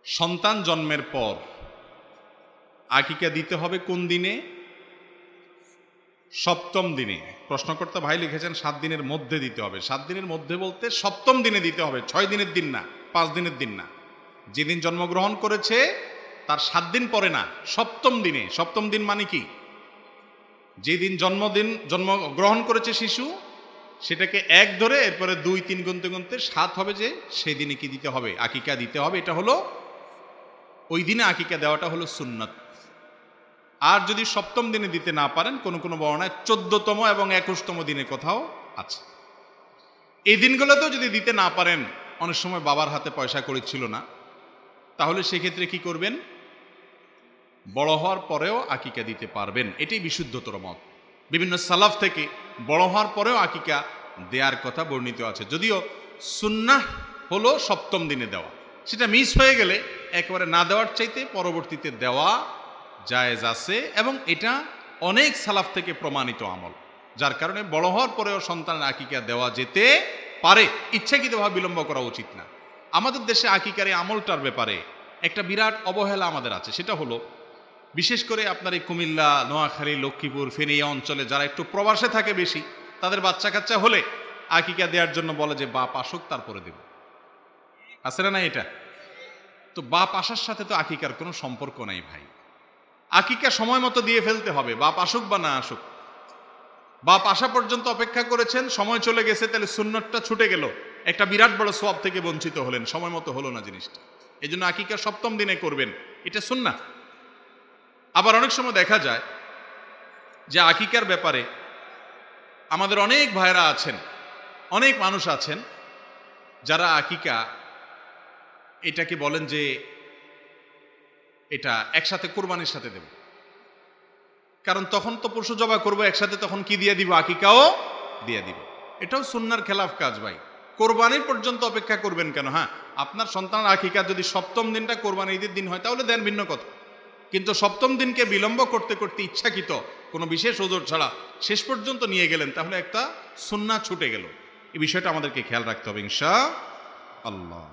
সন্তান জন্মের পর আকিকা দিতে হবে কোন দিনে? সপ্তম দিনে। প্রশ্নকর্তা ভাই লিখেছেন 7 দিনের মধ্যে দিতে হবে। 7 দিনের মধ্যে বলতে সপ্তম দিনে দিতে হবে, 6 দিনের দিন না, 5 দিনের দিন না। যেদিন জন্মগ্রহণ করেছে তার 7 দিন পরে না, সপ্তম দিনে। সপ্তম দিন মানে কি? যেদিন জন্মগ্রহণ করেছে শিশু, সেটাকে 1 ধরে এরপরে 2, 3 গুনতে গুনতে 7 হবে, যে সেই দিনে কি দিতে হবে? আকিকা দিতে হবে। এটা হলো ওই দিনে আকিকা দেওয়াটা হলো সুন্নাত। আর যদি সপ্তম দিনে দিতে না পারেন, কোনো কোনো বর্ণায় 14তম এবং 21তম দিনে কোথাও আছে। এই দিনগুলোতেও যদি দিতে না পারেন, অনেক সময় বাবার হাতে পয়সা কড়ি ছিল না, তাহলে সেক্ষেত্রে কি করবেন? বড় হওয়ার পরেও আকিকা দিতে পারবেন। এটাই বিশুদ্ধতর মত। বিভিন্ন সালাফ থেকে বড় হওয়ার পরেও আকিকা দেওয়ার কথা বর্ণিত আছে, যদিও সুন্নাহ হলো সপ্তম দিনে দেওয়া। সেটা মিস হয়ে গেলে একেবারে না দেওয়ার চাইতে পরবর্তীতে দেওয়া জায়েজ আছে, এবং এটা অনেক সালাফ থেকে প্রমাণিত আমল, যার কারণে বড় হওয়ার পরেও সন্তানের আকিকা দেওয়া যেতে পারে। ইচ্ছাকৃতভাবে বিলম্ব করা উচিত না। আমাদের দেশে আকিকার এই আমলটার ব্যাপারে একটা বিরাট অবহেলা আমাদের আছে। সেটা হলো, বিশেষ করে আপনার এই কুমিল্লা, নোয়াখালী, লক্ষ্মীপুর, ফেনী অঞ্চলে যারা একটু প্রবাসে থাকে বেশি, তাদের বাচ্চা কাচ্চা হলে আকিকা দেওয়ার জন্য বলে যে বাপ আসুক তারপরে দেব। আছে না? এটা তো বাপ আসার সাথে তো আকিকার কোনো সম্পর্ক নাই ভাই। আকিকা সময় মতো দিয়ে ফেলতে হবে, বাপ আসুক বা না আসুক। বাপ আসা পর্যন্ত অপেক্ষা করেছেন, সময় চলে গেছে, তাহলে সুন্নতটা ছুটে গেল, একটা বিরাট বড় সওয়াব থেকে বঞ্চিত হলেন, সময় মতো হলো না জিনিসটা। এই জন্য আকিকা সপ্তম দিনে করবেন, এটা সুন্নাহ। আবার অনেক সময় দেখা যায় যে আকিকার ব্যাপারে আমাদের অনেক ভাইরা আছেন, অনেক মানুষ আছেন যারা আকিকা এটাকে বলেন যে এটা একসাথে কোরবানির সাথে দেব, কারণ তখন তো পশু জবাই করবো একসাথে, তখন কি দিয়ে দিব? আকিকাও দিয়ে দিব। এটাও সুন্নাহর খেলাফ কাজ ভাই। কোরবানির পর্যন্ত অপেক্ষা করবেন কেন? হ্যাঁ, আপনার সন্তানের আকিকা যদি সপ্তম দিনটা কোরবানি ঈদের দিন হয় তাহলে দেন, ভিন্ন কথা। কিন্তু সপ্তম দিনকে বিলম্ব করতে করতে ইচ্ছাকৃত কোনো বিশেষ ওজোর ছাড়া শেষ পর্যন্ত নিয়ে গেলেন, তাহলে একটা সুন্নাহ ছুটে গেল। এই বিষয়টা আমাদেরকে খেয়াল রাখতে হবে ইনশাআল্লাহ।